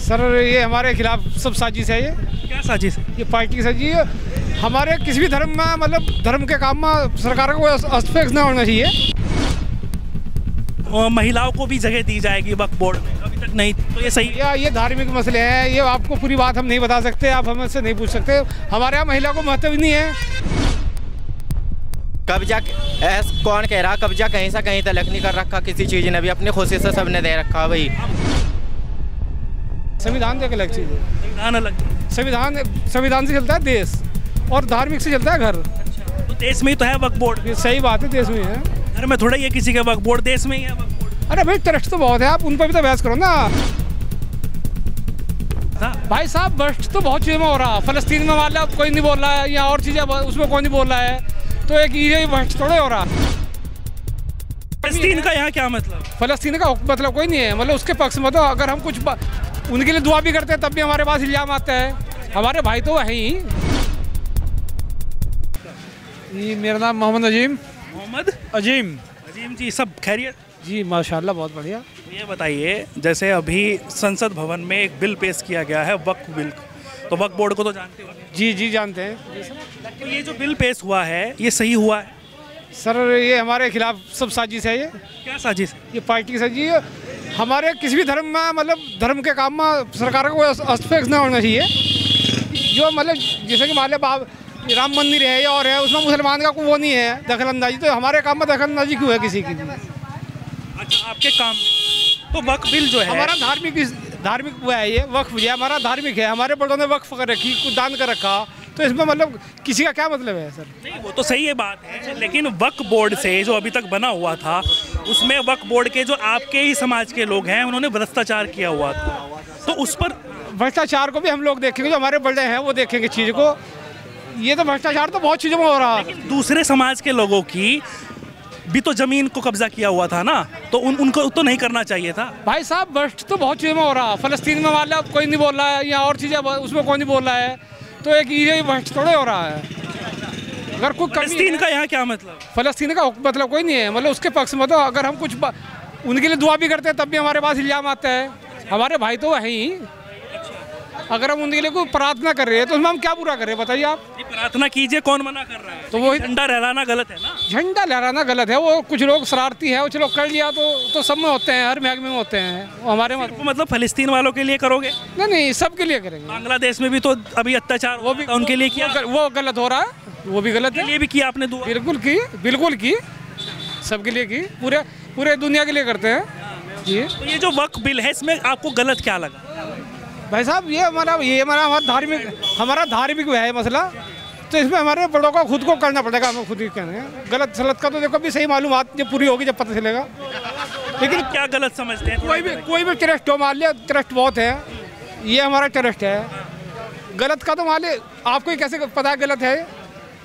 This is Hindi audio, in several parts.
सर ये हमारे खिलाफ सब साजिश है। ये क्या साजिश है? ये पार्टी की साजिश है। हमारे किसी भी धर्म में मतलब धर्म के काम में सरकार को हस्तक्षेप न होना चाहिए। और महिलाओं को भी जगह दी जाएगी वक्फ बोर्ड में, अभी तक नहीं, तो ये सही है? ये धार्मिक मसले हैं, ये आपको पूरी बात हम नहीं बता सकते, आप हमसे नहीं पूछ सकते। हमारे यहाँ महिला को महत्व नहीं है। कब्जा कौन कह रहा? कब्जा कहीं से कहीं तलक नहीं कर रखा किसी चीज़ ने भी, अपनी खुशी से सबने दे रखा भाई। संविधान एक अलग चीज़ है। संविधान अलग? संविधान से चलता है देश और धार्मिक से चलता है घर। तो देश में ही तो है वक्फ बोर्ड। ये सही बात है, देश में है, घर में थोड़ा ही है किसी का वक्फ बोर्ड, देश में ही है वक्फ बोर्ड। अरे भाई ट्रस्ट तो बहुत है, आप उन पर भी तो बहस करो ना। भाई साहब भ्रष्ट तो बहुत चीज़ों में हो रहा। फलस्तीन में मान लो कोई नहीं बोल रहा है, या और चीज़ें उसमें कोई नहीं बोल रहा है, तो एक ये भ्रष्ट थोड़े हो रहा। फलस्तीन का यहाँ क्या मतलब? फलस्तीन का मतलब कोई नहीं है, मतलब उसके पक्ष में तो अगर हम कुछ उनके लिए दुआ भी करते हैं तब भी हमारे पास इल्जाम आता है। हमारे भाई तो है ही। जी मेरा नाम मोहम्मद अजीम। मोहम्मद अजीम जी, सब खैरियत? जी माशाल्लाह, बहुत बढ़िया। ये बताइए, जैसे अभी संसद भवन में एक बिल पेश किया गया है वक्फ बिल, तो वक्फ बोर्ड को तो जानते हो? जी जानते हैं। तो ये जो बिल पेश हुआ है ये सही हुआ है? सर ये हमारे खिलाफ सब साजिश है। ये क्या साजिश है? ये पार्टी की साजिश है। हमारे किसी भी धर्म में मतलब धर्म के काम में सरकार को हस्तक्षेप न होना चाहिए। जो मतलब जैसे कि मान लो राम मंदिर है या और है, उसमें मुसलमान का कोई वो नहीं है दखल अंदाजी, तो हमारे काम में दखल अंदाजी क्यों है किसी की? अच्छा, आपके काम तो वक्फ बिल जो है हमारा धार्मिक वो है, ये वक्फ जो है हमारा धार्मिक है। हमारे बड़ों ने वक्फ कर रखी, कुछ दान कर रखा, तो इसमें मतलब किसी का क्या मतलब है सर? नहीं, वो तो सही है बात है, लेकिन वक्फ बोर्ड से जो अभी तक बना हुआ था उसमें वक्फ बोर्ड के जो आपके ही समाज के लोग हैं उन्होंने भ्रष्टाचार किया हुआ था, तो उस पर भ्रष्टाचार को भी हम लोग देखेंगे, जो हमारे बड़े हैं वो देखेंगे चीज़ को। ये तो भ्रष्टाचार तो बहुत चीज़ों में हो रहा है। दूसरे समाज के लोगों की भी तो जमीन को कब्जा किया हुआ था ना, तो उनको तो नहीं करना चाहिए था? भाई साहब भ्रष्ट तो बहुत चीज़ों में हो रहा। फलस्तीन में मान लो कोई नहीं बोल रहा है, या और चीज़ें उसमें कोई नहीं बोल रहा है, तो एक ये भ्रष्ट थोड़े हो रहा है। अगर कोई फलस्तीन का यहाँ क्या मतलब? फलस्तीन का मतलब कोई नहीं है, मतलब उसके पक्ष में तो अगर हम कुछ उनके लिए दुआ भी करते हैं तब भी हमारे पास इल्जाम आता है। हमारे भाई तो है ही। अगर हम उनके लिए कोई प्रार्थना कर रहे हैं तो उसमें हम क्या बुरा कर रहे हैं बताइए आप? प्रार्थना कीजिए, कौन मना कर रहा है? तो वो झंडा लहराना गलत है ना? झंडा लहराना गलत है, वो कुछ लोग शरारती है, कुछ लोग कर लिया तो सब में होते हैं, हर महकमे में होते हैं। हमारे मतलब फलस्तीन वालों के लिए करोगे? नहीं, सबके लिए करेंगे। बांग्लादेश में भी तो अभी अत्याचार वो भी उनके लिए किया, वो गलत हो रहा है, वो भी गलत है। ये भी किया आपने दुआ? बिल्कुल की, सबके लिए की, पूरे दुनिया के लिए करते हैं जी। तो ये जो वक्फ बिल है इसमें आपको गलत क्या लगा? भाई साहब ये हमारा धार्मिक है मसला, तो इसमें हमारे बड़ों को खुद को करना पड़ेगा, हमें खुद ही कहना है। गलत सलत का तो देखो भी सही मालूमात जब पूरी होगी जब पता चलेगा। लेकिन क्या गलत समझते हैं? कोई भी ट्रस्ट हो, मान लिया ट्रस्ट बहुत है, ये हमारा ट्रस्ट है, गलत का तो मान लिया आपको ही कैसे पता है गलत है?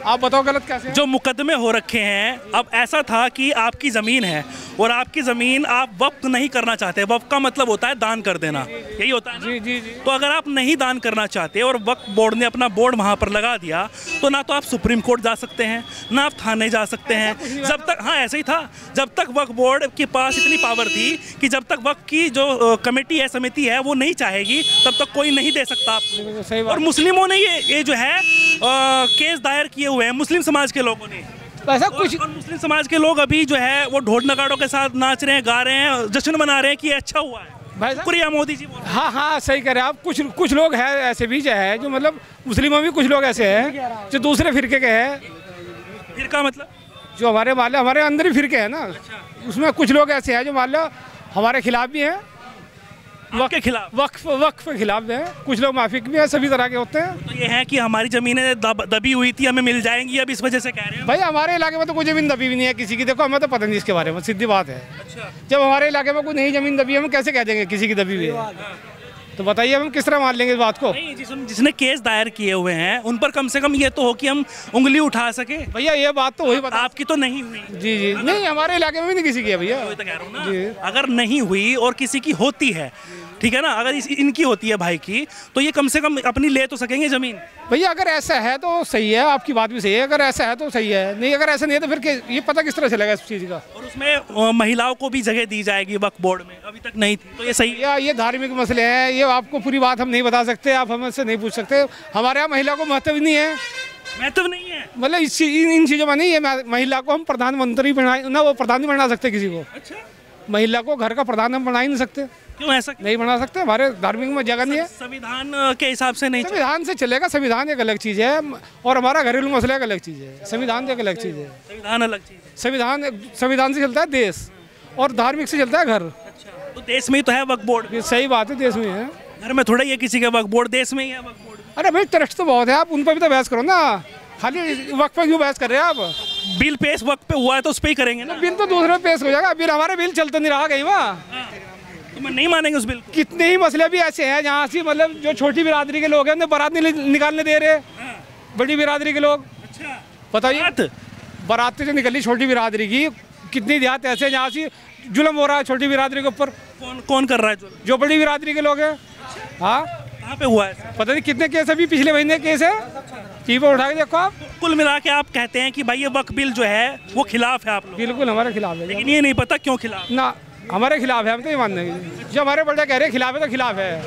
आप बताओ गलत कैसे है? जो मुकदमे हो रखे हैं, अब ऐसा था कि आपकी ज़मीन है और आपकी ज़मीन आप वक्फ नहीं करना चाहते। वक्फ का मतलब होता है दान कर देना, यही होता है ना? जी। तो अगर आप नहीं दान करना चाहते और वक्फ बोर्ड ने अपना बोर्ड वहाँ पर लगा दिया, तो ना तो आप सुप्रीम कोर्ट जा सकते हैं, ना आप थाने जा सकते हैं। जब तक, हाँ ऐसे ही था, जब तक वक्फ बोर्ड के पास इतनी पावर थी कि जब तक वक्फ की जो कमेटी है, समिति है, वो नहीं चाहेगी तब तक कोई नहीं दे सकता आप। और मुस्लिमों ने ये जो है केस दायर किए हुए हैं, मुस्लिम समाज के लोगों ने। ऐसा कुछ और मुस्लिम समाज के लोग अभी जो है वो ढोल नगाड़ों के साथ नाच रहे हैं, गा रहे हैं, जश्न मना रहे हैं कि अच्छा हुआ है। भाई शुक्रिया मोदी जी। हाँ सही कह रहे हैं आप। कुछ लोग हैं ऐसे भी जो है, जो मतलब मुस्लिमों में कुछ लोग ऐसे हैं जो दूसरे फिरके के हैं। फिरका मतलब जो हमारे अंदर ही फिरके हैं ना, उसमें कुछ लोग ऐसे हैं जो मान लो हमारे खिलाफ भी हैं, वक्फ के खिलाफ, वक्फ के खिलाफ हैं, कुछ लोग माफिक भी हैं, सभी तरह के होते हैं। तो ये है कि हमारी जमीनें दबी हुई थी, हमें मिल जाएंगी, अब इस वजह से कह रहे हैं। भाई हमारे इलाके में तो कोई जमीन दबी भी नहीं है किसी की, देखो हमें तो पता नहीं इसके बारे में, सीधी बात है। अच्छा। जब हमारे इलाके में कोई नई जमीन दबी है, हम कैसे कह देंगे किसी की दबी हुई है? तो बताइए हम किस तरह मान लेंगे इस बात को? नहीं, जिसने केस दायर किए हुए हैं उन पर कम से कम ये तो हो कि हम उंगली उठा सके। भैया ये बात तो वही बता, आपकी तो नहीं हुई। जी नहीं, हमारे इलाके में भी नहीं किसी की है भैया। तो कह रहा हूँ ना, अगर नहीं हुई और किसी की होती है, ठीक है ना, अगर इनकी होती है भाई की, तो ये कम से कम अपनी ले तो सकेंगे ज़मीन। भैया अगर ऐसा है तो सही है, आपकी बात भी सही है, अगर ऐसा है तो सही है, नहीं अगर ऐसा नहीं है तो फिर ये पता किस तरह चलेगा इस चीज़ का। और उसमें महिलाओं को भी जगह दी जाएगी वक्फ बोर्ड में, अभी तक नहीं थी, तो ये सही है। ये धार्मिक मसले हैं, ये आपको पूरी बात हम नहीं बता सकते, आप हमसे नहीं पूछ सकते। हमारे यहाँ महिला को महत्व नहीं है, महत्व नहीं है, मतलब इन चीज़ों में नहीं है। महिला को हम प्रधानमंत्री बनाए ना, वो प्रधान नहीं बना सकते किसी को। अच्छा, महिला को घर का प्रधान हम बना ही नहीं सकते। क्यों ऐसा नहीं बना सकते? हमारे धार्मिक में जगह नहीं है। संविधान के हिसाब से नहीं, संविधान से चलेगा। संविधान एक अलग चीज़ है और हमारा घरेलू मसला एक अलग चीज़ है। संविधान एक अलग चीज़ है। संविधान अलग चीज़ है। संविधान से चलता है देश और धार्मिक से चलता है घर। अच्छा, तो देश में ही तो है वक्फ बोर्ड। सही बात है, देश में है, घर में थोड़ा ही है किसी के वक्फ बोर्ड, देश में ही है वक्फ बोर्ड। अरे भाई ट्रस्ट तो बहुत है, आप उन पर भी तो बहस करो ना, खाली वक्त पे क्यों बहस कर रहे हैं आप? बिल पेश वक्त पे हुआ है तो उस पर ही करेंगे ना। बिल तो दूसरे पेश हो जाएगा, बिल हमारे बिल चलता नहीं रहा कहीं वहाँ, तो मैं नहीं मानेंगे उस बिल को। कितने ही मसले भी ऐसे हैं जहाँ से मतलब जो छोटी बिरादरी के लोग हैं उन्हें बारात नहीं निकालने दे रहे, बड़ी बिरादरी के लोग। अच्छा, बताइए, बारात जो निकली छोटी बिरादरी की, कितनी देहात ऐसे हैं जहाँ से जुल्म हो रहा है छोटी बिरादरी के ऊपर। कौन कर रहा है जुल्म? जो बड़ी बिरादरी के लोग हैं। हाँ, कहाँ पे हुआ है? पता नहीं कितने केस अभी पिछले महीने केस है, टीवी उठा के देखो आप। कुल मिला के आप कहते हैं कि भाई ये वक्फ बिल जो है वो खिलाफ है आप लोग? बिल्कुल हमारे खिलाफ है, लेकिन ये नहीं पता क्यों खिलाफ ना, हमारे खिलाफ है, हम तो ये मानते हैं। जो हमारे बड़े कह रहे हैं खिलाफ है तो खिलाफ है।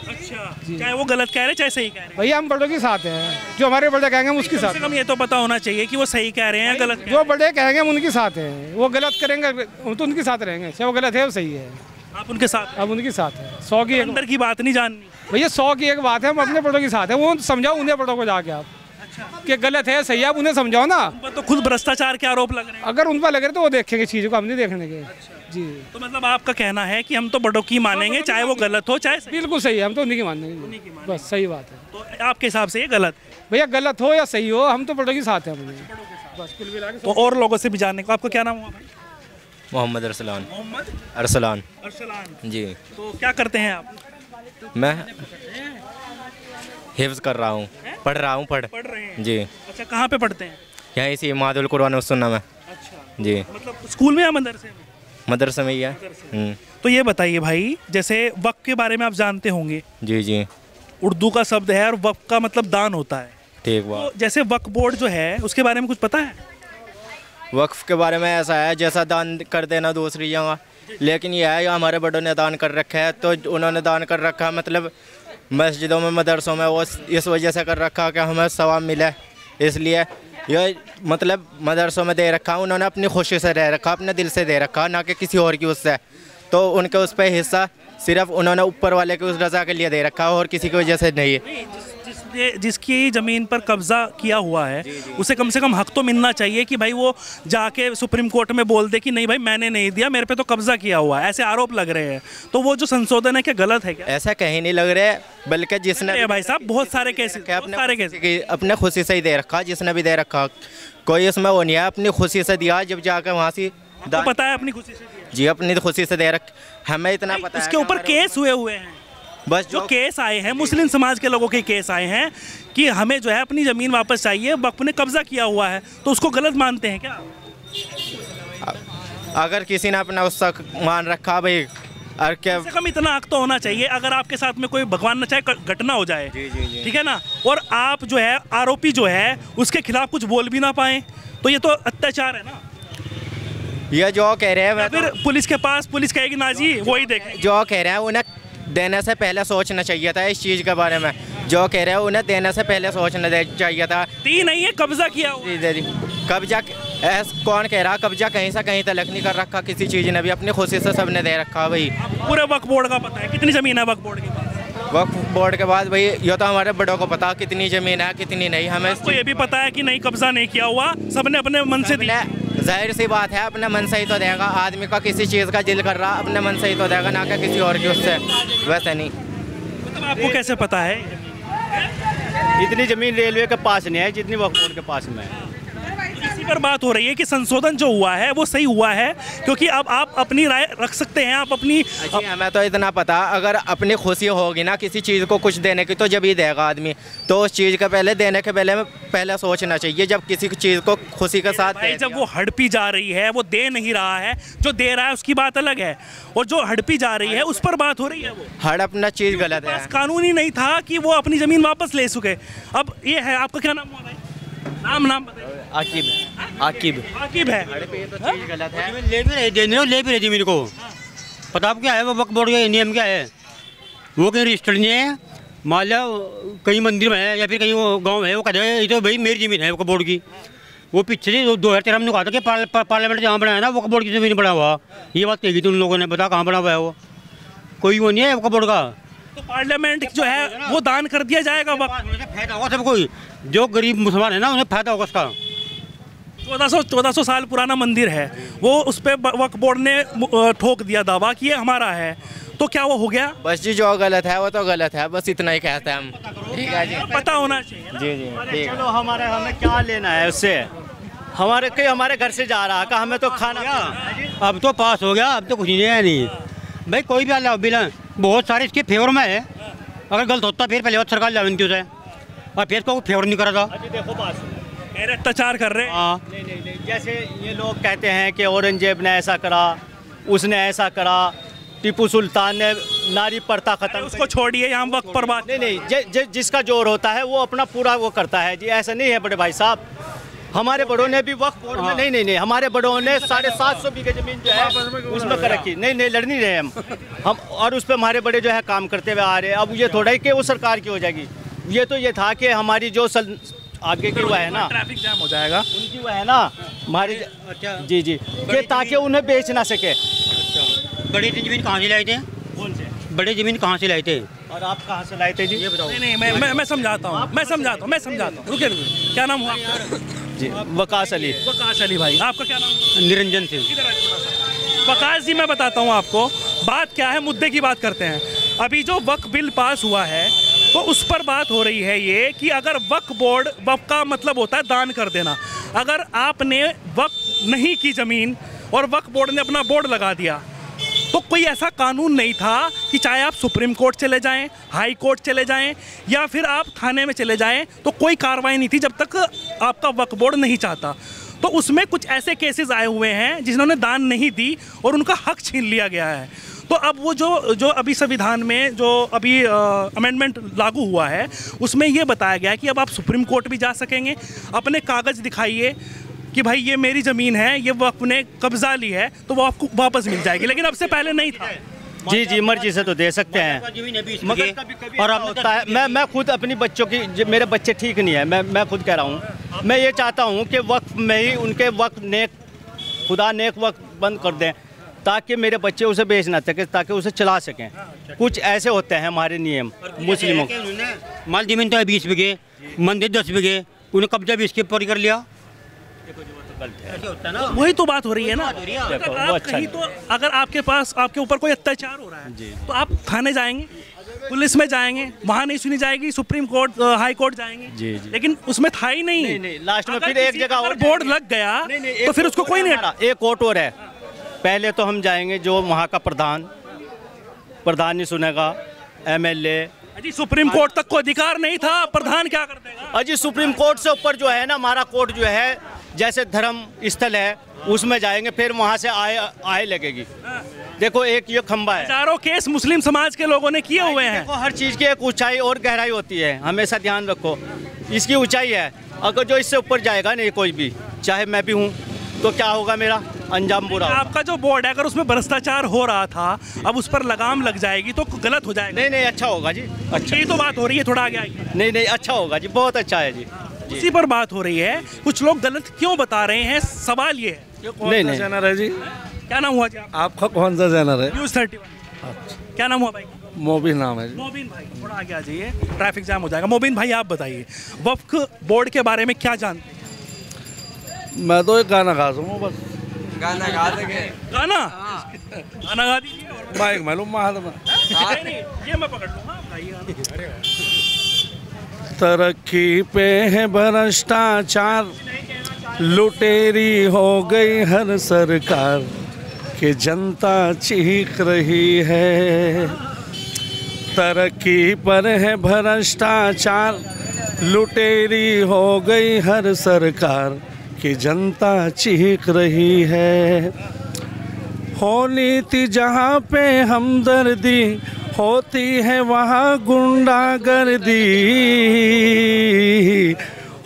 अच्छा, चाहे वो गलत कह रहे चाहे सही कह रहे हैं, भैया हम बड़ों के साथ हैं, जो हमारे बड़े कहेंगे हम उसके साथ। कम से कम ये तो पता होना चाहिए कि वो सही कह रहे हैं गलत। जो बड़े कहेंगे हम उनके साथ हैं, वो गलत करेंगे हम तो उनके साथ रहेंगे, चाहे वो गलत है वो सही है, आप उनके साथ? अब उनके साथ है। 100 की अंदर की बात नहीं जाननी भैया, 100 की एक बात है, हम अपने बड़ों के साथ है, वो समझाओ उन्हें बड़ों को जाके आप कि गलत है सही है, आप उन्हें समझाओ ना। तो खुद भ्रष्टाचार के आरोप लग रहे हैं, अगर उन पर लग रहे तो वो देखेंगे चीज़ को, हम नहीं देखने के। जी, तो मतलब आपका कहना है कि हम तो बड़ों की मानेंगे चाहे वो गलत हो चाहे सही। बिल्कुल सही है, हम तो उन्हीं की मानेंगे, बस सही बात है। तो आपके हिसाब से ये गलत भैया, गलत हो या सही हो, हम तो बड़ों के साथ हैं बस। कुल मिला के तो और लोगों से भी जानने को, आपका क्या नाम हुआ भाई? मोहम्मद अरसलान। मोहम्मद अरसलान। अरसलान जी। तो क्या करते हैं आप? मैं हिफ्ज़ कर रहा हूँ, पढ़ रहा हूँ। पढ़ रहे हैं जी। अच्छा, कहाँ पे पढ़ते हैं? यहीं से मादुल कुरान व सुन्ना में। अच्छा जी, मतलब स्कूल में या मदरसे में? मदरसे में ही है। तो ये बताइए भाई, जैसे वक्फ के बारे में आप जानते होंगे? जी जी। उर्दू का शब्द है और वक्फ का मतलब दान होता है। ठीक बात। तो जैसे वक्फ बोर्ड जो है उसके बारे में कुछ पता है? वक्फ के बारे में ऐसा है जैसा दान कर देना दूसरी जगह, लेकिन यह है हमारे बड़ों ने दान कर रखा है, तो उन्होंने दान कर रखा है मतलब मस्जिदों में मदरसों में, वो इस वजह से कर रखा कि हमें सवाब मिले, इसलिए ये मतलब मदरसों में दे रखा, उन्होंने अपनी खुशी से दे रखा, अपने दिल से दे रखा, ना कि किसी और की उससे। तो उनके उस पर हिस्सा सिर्फ उन्होंने ऊपर वाले की उस रज़ा के लिए दे रखा और किसी की वजह से नहीं। जिसकी ज़मीन पर कब्जा किया हुआ है उसे कम से कम हक तो मिलना चाहिए कि भाई वो जाके सुप्रीम कोर्ट में बोल दे कि नहीं भाई मैंने नहीं दिया, मेरे पे तो कब्जा किया हुआ है, ऐसे आरोप लग रहे हैं। तो वो जो संशोधन है क्या गलत है क्या? ऐसा कहीं नहीं लग रहा है, बल्कि जिसने भाई साहब बहुत सारे केस अपने खुशी से ही दे रखा, जिसने भी दे रखा, कोई इसमें वो नहीं है, अपनी खुशी से दिया, जब जाकर वहाँ से पता है अपनी खुशी से जी, अपनी खुशी से दे रख, हमें इतना पता है। इसके ऊपर केस हुए हैं, बस जो केस आए हैं मुस्लिम समाज के लोगों के केस आए हैं कि हमें जो है अपनी ज़मीन वापस चाहिए, वक्फ ने कब्जा किया हुआ है, तो उसको गलत मानते हैं क्या? अगर किसी ने अपना उसका मान रखा भाई, और क्या कम से कम इतना हक तो होना चाहिए, अगर आपके साथ में कोई भगवान न चाहे घटना हो जाए, ठीक है ना, और आप जो है आरोपी जो है उसके खिलाफ कुछ बोल भी ना पाए, तो ये तो अत्याचार है ना। ये जो कह रहे हैं फिर पुलिस के पास, पुलिस कहेगी ना जी वही देखे, जो कह रहे हैं उन्हें देने से पहले सोचना चाहिए था इस चीज़ के बारे में, जो कह रहे हैं उन्हें देने से पहले सोचना चाहिए था। दी नहीं है, कब्जा किया हुआ। जी, कब्जा कौन कह रहा? कब्जा कहीं से कहीं तलक नहीं कर रखा किसी चीज़ ने भी, अपनी खुशी से सबने दे रखा भाई। पूरे वक्फ बोर्ड का पता है कितनी ज़मीन है वक्फ बोर्ड के पास? वक्फ बोर्ड के बाद भाई ये तो हमारे बड़ों को पता कितनी ज़मीन है कितनी नहीं, हमें तो ये भी पता है कि नहीं कब्जा नहीं किया हुआ, सबने अपने मन से दिया। जाहिर सी बात है, अपने मन से ही तो देगा, आदमी का किसी चीज़ का दिल कर रहा अपने मन से ही तो देगा, ना कि किसी और की उससे, वैसे नहीं। मतलब आपको कैसे पता है? इतनी ज़मीन रेलवे के पास नहीं है जितनी वक्फ बोर्ड के पास में है। इसी पर बात हो रही है कि संशोधन जो हुआ है वो सही हुआ है, क्योंकि अब आप अपनी राय रख सकते हैं, आप अपनी। हमें तो इतना पता, अगर अपनी खुशी होगी ना किसी चीज़ को कुछ देने की, तो जब ही देगा आदमी। तो उस चीज़ का पहले देने के पहले सोचना चाहिए, जब किसी चीज़ को खुशी के साथ। भाई जब वो हड़पी जा रही है, वो दे नहीं रहा है, जो दे रहा है उसकी बात अलग है, और जो हड़पी जा रही है उस पर बात हो रही है। वो हड़पना चीज़ गलत है। कानून ही नहीं था कि वो अपनी ज़मीन वापस ले सके। अब ये है, आपका क्या नाम हुआ भाई? नाम बताइए। आकिब है। गलत है। ले भी रही ज़मीन को। पता आप क्या है वो वक्फ बोर्ड का नियम क्या है? वो कहीं रजिस्टर्ड नहीं है, मान लिया कहीं मंदिर में है या फिर कहीं वो गांव है, वो कहते हैं ये तो भाई मेरी ज़मीन है वक्फ बोर्ड की। वो पीछे से 2013 में कहा था कि पार्लियामेंट जहाँ बनाया ना वक्फ बोर्ड की ज़मीन बना हुआ। ये बात कही थी उन लोगों ने, बता कहाँ बना हुआ है वो? कोई वो नहीं है वक्फ बोर्ड का। तो पार्लियामेंट जो है वो दान कर दिया जाएगा। फायदा होगा सबको, जो गरीब मुसलमान है ना उन्हें फायदा होगा उसका। 1400 साल पुराना मंदिर है, वो उस पर वक्फ बोर्ड ने ठोक दिया दावा कि ये हमारा है, तो क्या वो हो गया? बस जी जो गलत है वो तो गलत है, बस इतना ही कहते हैं हम। ठीक है जी, पता होना चाहिए। जी। चलो हमें क्या लेना है उससे? हमारे घर से जा रहा, हमें तो खाना। अब तो पास हो गया, अब तो कुछ नहीं है। नहीं भाई कोई भी अल्लाह बिल बहुत सारे इसके फेवर में है। अगर गलत होता फिर पहले सरकार लावंती उसे, और फिर को फेवर नहीं करा था। देखो बात अत्याचार कर रहे हैं। हाँ नहीं, जैसे ये लोग कहते हैं कि औरंगजेब ने ऐसा करा, उसने ऐसा करा, टीपू सुल्तान ने नारी प्रथा खत्म। उसको छोड़िए, यहाँ वक्त पर बात। नहीं, जिसका जोर होता है वो अपना पूरा वो करता है जी। ऐसा नहीं है बड़े भाई साहब, हमारे बड़ों ने भी वक्फ बोर्ड में नहीं, हमारे बड़ों ने 750 बीघे जमीन जो है उसमें कर रखी। नहीं लड़ नहीं रहे हम और उस पर हमारे बड़े जो है काम करते हुए आ रहे हैं। अब ये थोड़ा ही कि वो सरकार की हो जाएगी। ये तो ये था कि हमारी जो आगे की वो है ना, ट्रैफिक जाम हो जाएगा उनकी वो है ना हमारी। जी कि ताकि उन्हें बेच ना सके। बड़ी ज़मीन कहाँ से लाए थे? कौन से बड़ी ज़मीन कहाँ से लाए थे? और आप कहाँ से लाए थे जी? ये बताओ। नहीं मैं समझाता हूँ। रुकिए, क्या नाम हुआ आपका? जी वकास अली। वकास अली भाई, आपका क्या नाम? निरंजन सिंह। वकास जी मैं बताता हूँ आपको बात क्या है, मुद्दे की बात करते हैं। अभी जो वक्फ बिल पास हुआ है तो उस पर बात हो रही है ये कि अगर वक्फ बोर्ड, वक्फ का मतलब होता है दान कर देना, अगर आपने वक्फ नहीं की ज़मीन और वक्फ बोर्ड ने अपना बोर्ड लगा दिया, तो कोई ऐसा कानून नहीं था कि चाहे आप सुप्रीम कोर्ट चले जाएं, हाई कोर्ट चले जाएं या फिर आप थाने में चले जाएं, तो कोई कार्रवाई नहीं थी जब तक आपका वक्फ बोर्ड नहीं चाहता। तो उसमें कुछ ऐसे केसेस आए हुए हैं जिन्होंने दान नहीं दी और उनका हक छीन लिया गया है। तो अब वो जो अभी संविधान में जो अभी अमेंडमेंट लागू हुआ है उसमें ये बताया गया है कि अब आप सुप्रीम कोर्ट भी जा सकेंगे, अपने कागज़ दिखाइए कि भाई ये मेरी ज़मीन है, ये वक्फ ने कब्जा ली है, तो वो आपको वापस मिल जाएगी। लेकिन अब से पहले नहीं था। जी मर्जी से तो दे सकते हैं, मगर कभी और अब होता है। मैं खुद अपनी बच्चों की, मेरे बच्चे ठीक नहीं है, मैं खुद कह रहा हूँ, मैं ये चाहता हूँ कि वक्फ में ही उनके वक्त खुदा नेक वक्त बंद कर दें ताकि मेरे बच्चे उसे बेच ना सके, ताकि उसे चला सकें। कुछ ऐसे होते हैं हमारे नियम मुस्लिमों। माल जमीन तो है 20 बीघे, मंदिर 10 बीघे, उन्हें कब्जा भी इसके ऊपर कर लिया। वही तो बात हो रही है ना। आप कहीं तो अगर आपके ऊपर कोई अत्याचार हो रहा है तो आप थाने जाएंगे, पुलिस में जाएंगे, वहाँ नहीं सुनी जाएगी, सुप्रीम कोर्ट, हाई कोर्ट जाएंगे। लेकिन उसमें था ही नहीं। लास्ट में फिर एक जगह और बोर्ड लग गया तो फिर उसको कोई नहीं। एक कोर्ट और है, पहले तो हम जाएंगे जो वहाँ का प्रधान नहीं सुनेगा, MLA। अजी सुप्रीम कोर्ट तक को अधिकार नहीं था, प्रधान क्या कर देगा? अजी सुप्रीम कोर्ट से ऊपर जो है ना हमारा कोर्ट जो है, जैसे धर्म स्थल है उसमें जाएंगे, फिर वहाँ से आय लगेगी। देखो एक ये खंबा है, हजारों केस मुस्लिम समाज के लोगों ने किए हुए हैं। देखो हर चीज़ की एक ऊंचाई और गहराई होती है, हमेशा ध्यान रखो। इसकी ऊंचाई है, अगर जो इससे ऊपर जाएगा नहीं कोई भी, चाहे मैं भी हूँ, तो क्या होगा, मेरा अंजाम बुरा। आपका जो बोर्ड है अगर उसमें भ्रष्टाचार हो रहा था, अब उस पर लगाम लग जाएगी तो गलत हो जाएगा। नहीं अच्छा होगा जी, अच्छा। यही तो बात हो रही है, थोड़ा आगे आइए। नहीं अच्छा होगा जी, बहुत अच्छा है जी। इसी पर बात हो रही है। कुछ लोग गलत क्यों बता रहे हैं, सवाल ये है। नहीं चैनल है जी। क्या नाम हुआ जी आपका? कौन सा चैनल है? न्यूज़ 31। क्या नाम हुआ भाई? मोबिन नाम है जी। मोबिन भाई थोड़ा आगे आ जाइए, ट्रैफिक जाम हो जाएगा। मोबिन भाई आप बताइए वक्फ बोर्ड के बारे में क्या जानते हैं? मैं तो एक गाना गा सकूँ बस। गाना गा सके? गाना गा दीजिए। माइक मालूम महात्मा। ये मैं पकड़ लूँगा। तरक्की पे है भ्रष्टाचार, लुटेरी हो गई हर सरकार कि जनता चीख रही है। तरक्की पर है भ्रष्टाचार, लुटेरी हो गई हर सरकार कि जनता चीख रही है। हो नीति जहाँ पे हमदर्दी, होती है वहाँ गुंडागर्दी।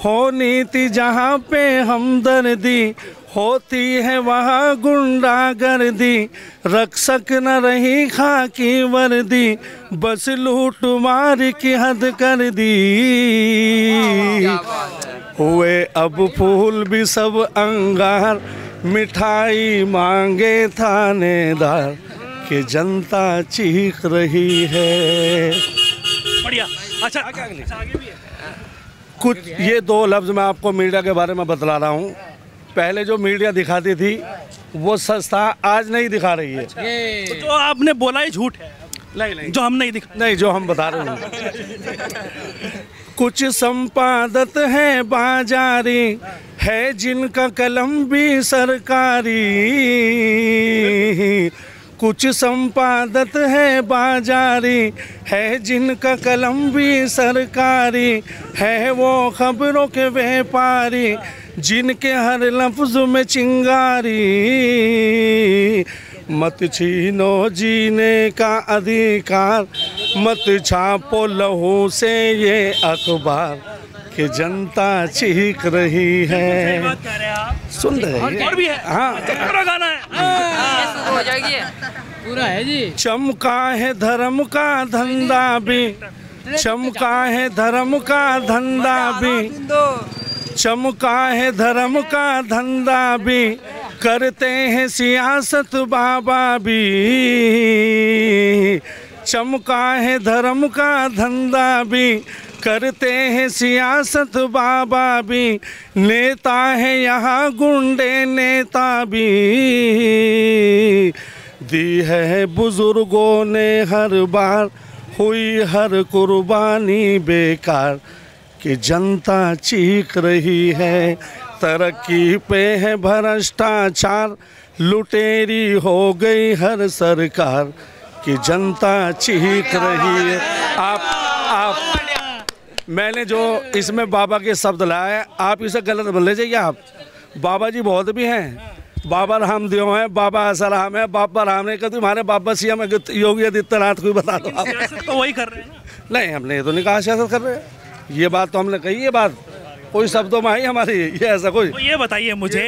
हो नीति जहाँ पे हमदर्दी, होती है वहाँ गुंडागर्दी। रक्षक न रही खाकी वर्दी, बस लूट मार की हद कर दी। हुए अब फूल भी सब अंगार, मिठाई मांगे थानेदार कि जनता चीख रही है। बढ़िया। अच्छा आगे भी है कुछ ये 2 लफ्ज़ मैं आपको मीडिया के बारे में बतला रहा हूँ। पहले जो मीडिया दिखाती थी वो सच था, आज नहीं दिखा रही है। तो जो आपने बोला है झूठ है। नहीं जो हम नहीं दिखा, नहीं जो हम बता रहे हैं। कुछ संपादक है बाजारी, है जिनका कलम भी सरकारी। कुछ संपादक है बाजारी, है जिनका कलम भी सरकारी। है वो खबरों के व्यापारी, जिनके हर लफ्ज़ में चिंगारी। मत छीनो जीने का अधिकार, मत छापो लहू से ये अखबार कि जनता चीख रही है। सुन रहे हैं? और भी है। हाँ पूरा गाना है। हो जाएगी पूरा है जी। चमका है धर्म का धंधा भी, चमका है धर्म का धंधा भी, चमका है धर्म का धंधा भी। करते हैं सियासत बाबा भी, चमका है धर्म का धंधा भी। करते हैं सियासत बाबा भी, नेता है यहाँ गुंडे नेता भी। दी है बुजुर्गों ने हर बार, हुई हर कुर्बानी बेकार कि जनता चीख रही है। तरक्की पे है भ्रष्टाचार, लुटेरी हो गई हर सरकार कि जनता चीख रही है। आप मैंने जो इसमें बाबा के शब्द लाए, आप इसे गलत बोल लीजिए। आप बाबा जी बहुत भी हैं, बाबा रामदेव हैं, बाबा आसाराम है, बाबा राम ने कहा तुम्हारे बाबा सीएम योगी आदित्यनाथ को बता दो। तो वही कर रहे हैं ना। नहीं हमने ये तो नहीं कहा सियासत कर रहे हैं, ये बात तो हमने कही। ये बात कोई शब्दों में आई हमारी, ये ऐसा कोई। तो ये बताइए मुझे,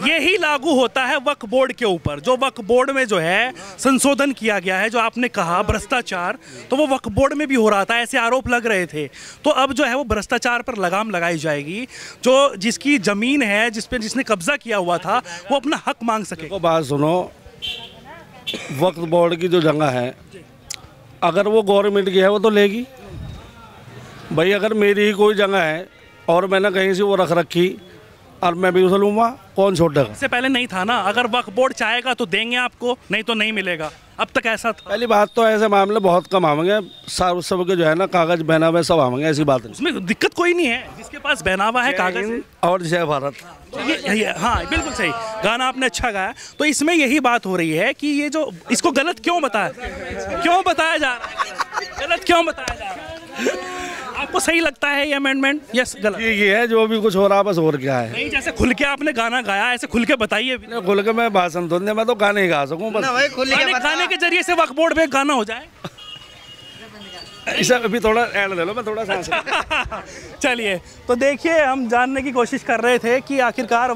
यही लागू होता है वक्फ बोर्ड के ऊपर। जो वक्फ बोर्ड में जो है संशोधन किया गया है, जो आपने कहा भ्रष्टाचार, तो वो वक्फ बोर्ड में भी हो रहा था, ऐसे आरोप लग रहे थे। तो अब जो है वो भ्रष्टाचार पर लगाम लगाई जाएगी। जो जिसकी जमीन है, जिसने कब्जा किया हुआ था, वो अपना हक मांग सके। तो बात सुनो, वक्फ बोर्ड की जो जगह है, अगर वो गवर्नमेंट की है वो तो लेगी भाई। अगर मेरी ही कोई जगह है और मैंने कहीं से वो रख रखी और मैं भी उसे लूँगा, कौन छोड़ेगा? इससे पहले नहीं था ना। अगर वक्फ बोर्ड चाहेगा तो देंगे आपको, नहीं तो नहीं मिलेगा। अब तक ऐसा था। पहली बात तो ऐसे मामले बहुत कम आवेंगे, सब के जो है ना कागज बहनावा सब आवेंगे, ऐसी बात नहीं। उसमें दिक्कत कोई नहीं है, जिसके पास बहनावा है कागज। और जय भारत। तो ये हाँ बिल्कुल सही गाना आपने अच्छा गाया। तो इसमें यही बात हो रही है कि ये जो इसको गलत क्यों बताया जा रहा है, गलत क्यों बताया जा रहा है? आपको सही लगता है ये अमेंडमेंट? यस गलत ये है जो भी कुछ हो रहा बस, और क्या है। नहीं, जैसे खुल के आपने गाना गाया, ऐसे खुल के बताइए। खुल के मैं भाषण तो नहीं, मैं तो गाने ही गा सकूं बस। गाने के जरिए से वक्फ बोर्ड पे गाना हो जाए। इसे अभी थोड़ा ऐड ले लो, मैं थोड़ा सा। चलिए, तो देखिए हम जानने की कोशिश कर रहे थे कि आखिरकार